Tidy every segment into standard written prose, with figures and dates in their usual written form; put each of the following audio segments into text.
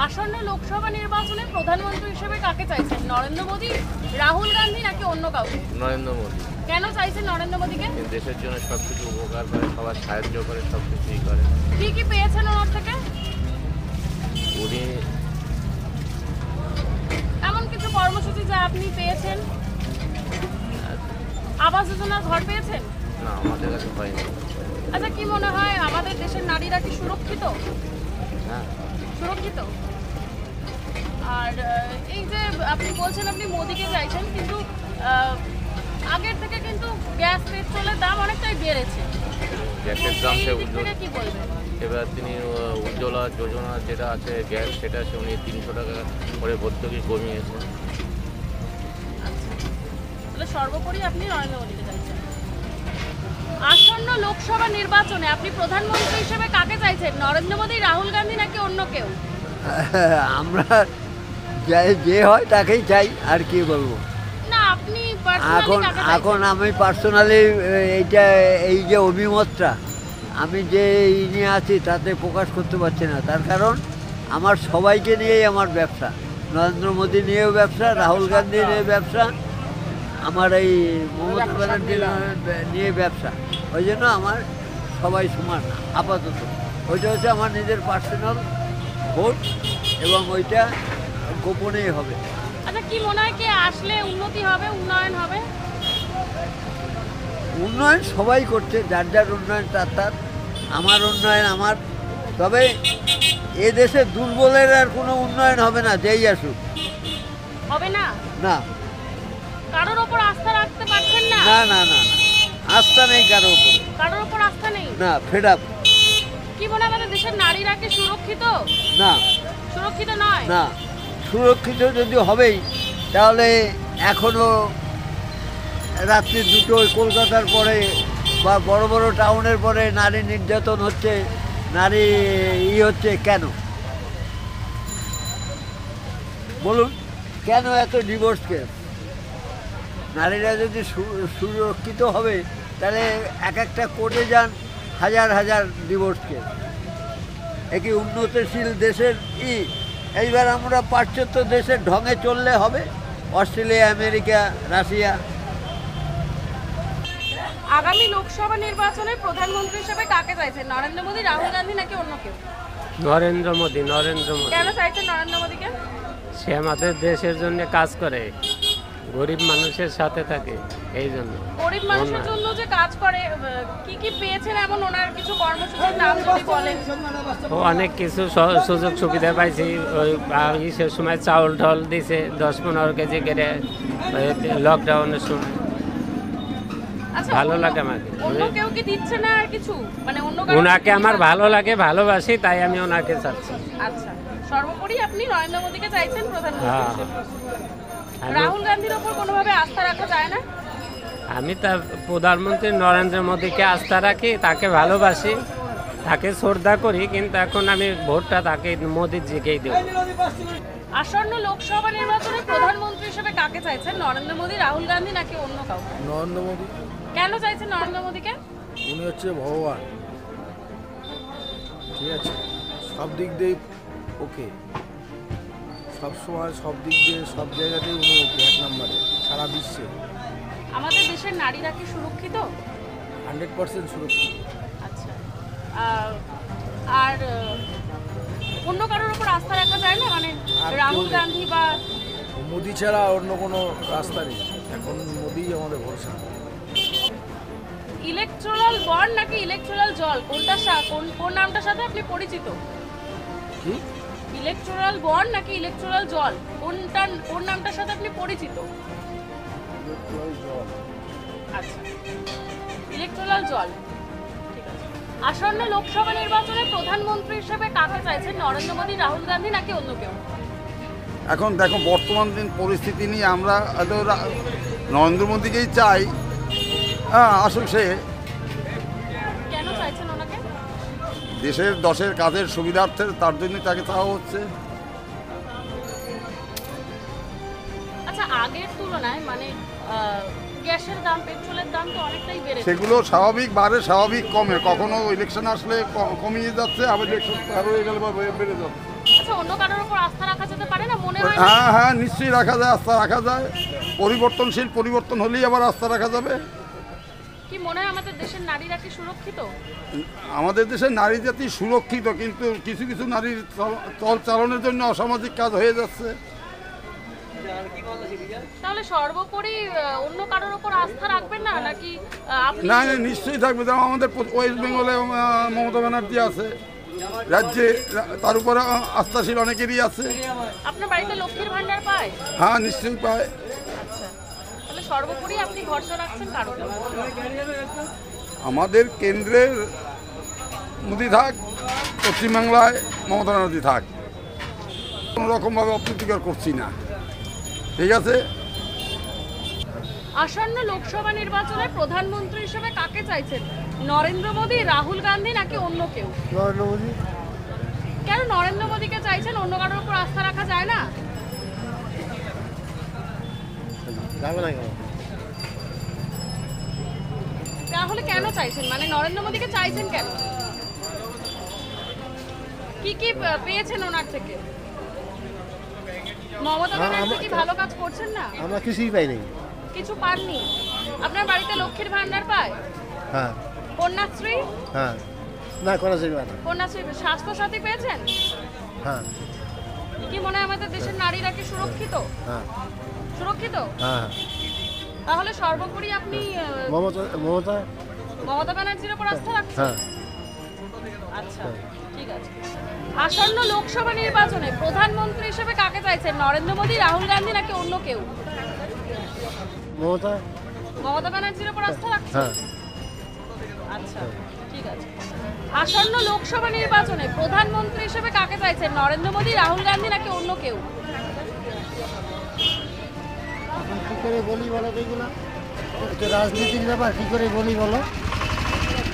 আসন্ন লোকসভা নির্বাচনে প্রধানমন্ত্রী হিসেবে কাকে চাইছেন? নরেন্দ্র মোদী, রাহুল গান্ধী নাকি অন্য কাউকে? নরেন্দ্র মোদী। কেন চাইছেন নরেন্দ্র মোদীকে? দেশের জন্য সবকিছু উপকার করে, সবার সাহায্য করে, সবকিছুই করে। কি কি পেয়েছেন ওনার থেকে? উনি এমন কিছু কর্মসূচি যা আপনি পেয়েছেন? আবাস যোজনার ঘর পেয়েছেন? না, আমাদের কাছে হয়নি। আচ্ছা, কি মনে হয় আমাদের দেশের নারীরা কি সুরক্ষিত? হ্যাঁ, সুরক্ষিত। আর এই যে আপনি বলছেন আপনি মোদিকে চাইছেন, কিন্তু আগের থেকে কিন্তু গ্যাস পেট্রোলের দাম অনেকটাই বেড়েছে। গ্যাসের দাম কি বলবেন? এবার তিনি উজ্জ্বলা যোজনা যেটা আছে গ্যাস, সেটা উনি 300 টাকা করে ভর্তুকি কমিয়েছে। তাহলে সর্বোপরি আপনি নরেন্দ্র মোদীকে চাইছেন। আসন্ন লোকসভা নির্বাচনে আপনি প্রধানমন্ত্রী হিসেবে কাকে চাইছেন? নরেন্দ্র মোদী, রাহুল গান্ধী নাকি অন্য কেউ? আমরা যে হয় তাকেই চাই, আর কি বলবো। না, আপনি এখন আমি পার্সোনালি এই যে অভিমতটা আমি যে নিয়ে আছি তাতে প্রকাশ করতে পারছি না। তার কারণ আমার সবাইকে নিয়েই আমার ব্যবসা, নরেন্দ্র মোদী নিয়েও ব্যবসা, রাহুল গান্ধী নিয়ে ব্যবসা, আমার এই মমতা ব্যানার্জি নিয়ে ব্যবসা। ওই জন্য আমার সবাই সমান আপাতত। ওইটা হচ্ছে আমার নিজের পার্সোনাল ভোট এবং ওইটা গোপনেই হবে। আচ্ছা, কি মনে হয় কে আসলে উন্নতি হবে, উন্নয়ন হবে? উন্নয়ন সবাই করছে, যার যার উন্নয়ন তার। আমার উন্নয়ন আমার। তবে এ দেশে দুর্বলের আর কোনো উন্নয়ন হবে না, যেই আসুক। হবে না? না। কারোর ওপর আস্থা রাখতে পারছেন না? না না না না, আস্থা নেই কারোর উপর। কারোর ওপর আস্থা নেই? না, ফেড আপ। কি মনে হয় আমাদের দেশের নারীরা কি সুরক্ষিত? না, সুরক্ষিত নয়। না, সুরক্ষিত যদি হবেই তাহলে এখনো রাত্রি 2টোয় কলকাতার পরে বা বড় বড় টাউনের পরে নারী নির্যাতন হচ্ছে, নারী হচ্ছে কেন বলুন? কেন এত ডিভোর্স কেস? নারীরা যদি সুরক্ষিত হবে তাহলে এক একটা কোর্টে যান, হাজার হাজার ডিভোর্স কেস। একই উন্নতশীল দেশের এইবার আমরা পাশ্চাত্য দেশের ঢঙে চললে হবে? Australia, America, Russia. আগামী লোকসভা নির্বাচনে প্রধানমন্ত্রী হিসেবে কাকে চাইছেন? নরেন্দ্র মোদী, রাহুল গান্ধী নাকি অন্য কেউ? নরেন্দ্র মোদী। নরেন্দ্র মোদী। কেন চাইছেন নরেন্দ্র মোদীকে? সে আমাদের দেশের জন্য কাজ করে, গরিব মানুষের সাথে থাকে, এই জন্য। গরিব মানুষের জন্য যে কাজ করে, কি কি পেয়েছেন এমন ওনার কিছু কর্মসূচির নাম যদি বলেন? অনেক কিছু সুযোগ সুবিধা পাইছি। ওই সে সময় চাউল ঢল দিছে 10-15 কেজি করে লকডাউনের সময়। ভালো লাগে আমাকে। অন্য কেউ কি দিচ্ছে না আর কিছু? মানে অন্য ওনাকে আমার ভালো লাগে, ভালোবাসি, তাই আমি ওনাকে চাচ্ছি। আচ্ছা, সর্বোপরি আপনি নরেন্দ্র মোদীকে চাইছেন প্রধানমন্ত্রী হ্যাঁ। হিসেবে। রাহুল গান্ধীর ওপর কোনোভাবে আস্থা রাখা যায় না? আমি তা প্রধানমন্ত্রী নরেন্দ্র মোদীকে আস্থা রাখি, তাকে ভালোবাসি, তাকে শ্রদ্ধা করি, কিন্তু এখন আমি ভোটটা তাকে মোদীজিকেই দেব। আসন্ন লোকসভা নির্বাচনে প্রধানমন্ত্রী হিসেবে কাকে চাইছেন? নরেন্দ্র মোদী, রাহুল গান্ধী নাকি অন্য কাউকে? নরেন্দ্র মোদী। কেন চাইছেন নরেন্দ্র মোদীকে? উনি হচ্ছে ভগবান, ঠিক আছে, সব দিক দিয়ে ওকে, সবসময় সব দিক দিয়ে সব জায়গাতেই উনি ওকে, 1 নম্বরে সারা বিশ্বে। আমাদের দেশের নারীরা কি সুরক্ষিত? 100% সুরক্ষিত। আচ্ছা, আর অন্য কারোর উপর আস্থা রাখা যায় না? মানে রাহুল গান্ধী বা মোদি ছাড়া অন্য কোনো রাস্তা নেই, এখন মোদিই আমাদের ভরসা। ইলেকট্রাল বন্ড নাকি ইলেকট্রাল জল, কোন নামটার সাথে আপনি পরিচিত? কি ইলেকট্রাল বন্ড নাকি ইলেকট্রাল জল, কোন নামটার সাথে আপনি পরিচিত? আচ্ছা, ইলেকট্রাল জল। ঠিক আছে। আসন্ন লোকসভা নির্বাচনে প্রধানমন্ত্রী হিসেবে কাকে চাইছেন? নরেন্দ্র মোদী, রাহুল গান্ধী নাকি অন্য কেউ? এখন দেখো, বর্তমান দিন পরিস্থিতি নিয়ে আমরা নরেন্দ্র মোদীকেই চাই। হ্যাঁ, আসুক সে। কেন চাইছেন ওনাকে? দেশের দশের কাজের সুবিধার্থে, তার জন্যই তাকে চাওয়া হচ্ছে। আচ্ছা, আগের তুলনায় মানে গ্যাসের দাম, পেট্রোলের দাম তো অনেকটাই বেড়েছে। সেগুলো স্বাভাবিক বাড়ে, স্বাভাবিক কমে, কখনো ইলেকশন আসলে কমিয়ে যাচ্ছে, আবার ইলেকশন পার হয়ে গেলে বা বেড়ে যাচ্ছে। আচ্ছা, অন্য কারোর উপর আস্থা রাখা যেতে পারে না, মনে হয় না? হ্যাঁ হ্যাঁ, নিশ্চয়ই রাখা যায়, আস্থা রাখা যায়। পরিবর্তনশীল, পরিবর্তন হলেই আবার আস্থা রাখা যাবে। কি মনে হয় আমাদের দেশের নারীরা কি সুরক্ষিত? আমাদের দেশের নারী জাতি সুরক্ষিত, কিন্তু কিছু কিছু নারীর চল চালনের জন্য অসামাজিক কাজ হয়ে যাচ্ছে। তাহলে সর্বোপরি অন্য কারোর উপর আস্থা রাখবেন না, নাকি আপনি? না না, নিশ্চয়ই থাকবে। যেমন আমাদের ওয়েস্ট বেঙ্গলে মমতা ব্যানার্জি আছে, রাজ্যে তার উপরে আস্থাশীল অনেকেরই আছে। আপনার বাড়িতে লক্ষ্মীর ভান্ডার পায়? হ্যাঁ, নিশ্চয়ই পায়। আচ্ছা, তাহলে সর্বোপরি আপনি ভরসা রাখছেন কারো উপর? আমাদের কেন্দ্রের মোদি থাক, পশ্চিমবাংলায় মমতা ব্যানার্জি থাক, কোনো রকমভাবে অপ্রীতিকর করছি না। ঠিক আছে। আসন্ন লোকসভা নির্বাচনে প্রধানমন্ত্রী হিসেবে কাকে চাইছেন? নরেন্দ্র মোদী, রাহুল গান্ধী, নাকি অন্য কেউ? নরেন্দ্র মোদী। কেন নরেন্দ্র মোদীকে চাইছেন? অন্য কারোর উপর আস্থা রাখা যায় না? তাহলে কেন চাইছেন, মানে নরেন্দ্র মোদীকে চাইছেন কেন? কি কি পেয়েছেন ওনার থেকে? মমতা ব্যানার্জি কি ভালো কাজ করছেন না? আমরা কিছুই পাই নাই। কিছু পাননি? আপনার বাড়িতে লক্ষ্মীর ভান্ডার পায়? হ্যাঁ কন্যাশ্রী? হ্যাঁ, না করা যাবে না। কন্যাশ্রী, স্বাস্থ্য সাথী পেয়েছেন? হ্যাঁ কি মনে হয় আমাদের দেশের নারীরা কি সুরক্ষিত? হ্যাঁ সুরক্ষিত? হ্যাঁ। তাহলে সর্বোপরি আপনি মমতা মমতা মমতা ব্যানার্জির উপর আস্থা রাখছেন? হ্যাঁ। আচ্ছা, ঠিক আছে। আসন্ন লোকসভা নির্বাচনে প্রধানমন্ত্রী হিসেবে কাকে চাইছেন? নরেন্দ্র মোদী, রাহুল গান্ধী, নাকি অন্য কেউ? মমতা। মমতা ব্যানার্জির উপর আস্থা রাখছেন? হ্যাঁ। আচ্ছা, ঠিক আছে। আসন্ন লোকসভা নির্বাচনে প্রধানমন্ত্রী হিসেবে কাকে চাইছেন? নরেন্দ্র মোদী, রাহুল গান্ধী, নাকি অন্য কেউ? কি করে বলি বলো তো এগুলো? এটা রাজনীতির ব্যাপার, কি করে বলি বলো?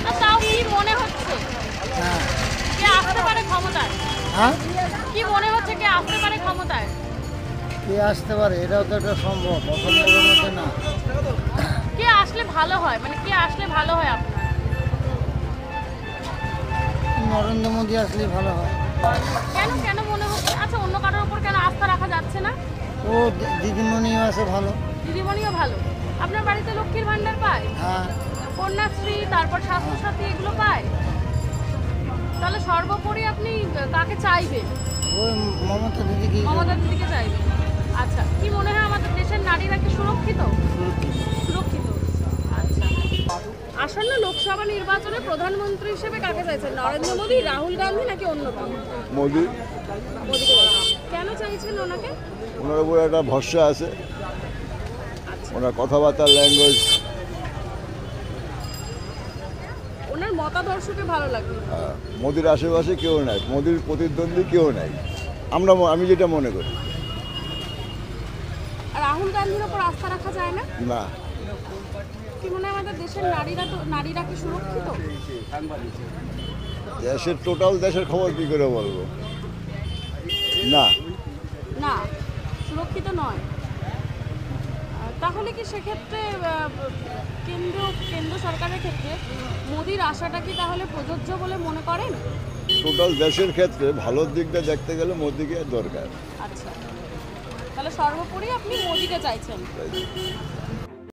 না, তাও কি মনে হচ্ছে হ্যাঁ কে আসতে পারে ক্ষমতায়? হ্যাঁ, কি মনে হচ্ছে কে আসতে পারে ক্ষমতায়? কে আসতে পারে এটাও তো একটা সম্ভব, পছন্দের মধ্যে না। কে আসলে ভালো হয়, মানে কে আসলে ভালো হয় আপনার? নরেন্দ্র মোদী আসলে ভালো হয়। কেন কেন মনে হচ্ছে? আচ্ছা, অন্য কারোর উপর কেন আস্থা রাখা যাচ্ছে না? ও দিদিমণিও আছে ভালো। দিদিমণিও ভালো। আপনার বাড়িতে লক্ষ্মীর ভান্ডার পায়? হ্যাঁ। কন্যাশ্রী, তারপর স্বাস্থ্যসাথী, এগুলো পায়? তাহলে সর্বোপরি আপনি কাকে চাইবেন? ওই মমতা দিদিকে। মমতা দিদিকে চাইবেন। আচ্ছা, কি মনে হয় আমাদের দেশের নারীরা কি সুরক্ষিত? সুরক্ষিত। আচ্ছা, আসন্ন লোকসভা নির্বাচনে প্রধানমন্ত্রী হিসেবে কাকে চাইছেন? নরেন্দ্র মোদী, রাহুল গান্ধী, নাকি অন্য কেউ? মোদি। মোদীকে চাইছেন। কেন চাইছেন ওনাকে? ওনার উপরে একটা ভরসা আছে, ওনার কথাবার্তার ল্যাঙ্গুয়েজ। ওনার মতাদর্শকে ভালো লাগে। মোদির আশেপাশে কেউ নাই, মোদির প্রতিদ্বন্দ্বী কেউ নাই, আমি যেটা মনে করি। আর রাহুল গান্ধীর ওপর আস্থা রাখা যায় না? না। কি মনে হয় আমাদের দেশের নারীরা কি সুরক্ষিত? দেশের টোটাল দেশের খবর কি করে বলবো? না। না, সুরক্ষিত নয়। তাহলে কি সেক্ষেত্রে কেন্দ্র সরকারের ক্ষেত্রে মোদির আশাটা কি তাহলে প্রযোজ্য বলে মনে করেন? টোটাল দেশের ক্ষেত্রে ভালোর দিকটা দেখতে গেলে মোদিকে দরকার। আচ্ছা, তাহলে সর্বোপরি আপনি মোদিকে চাইছেন।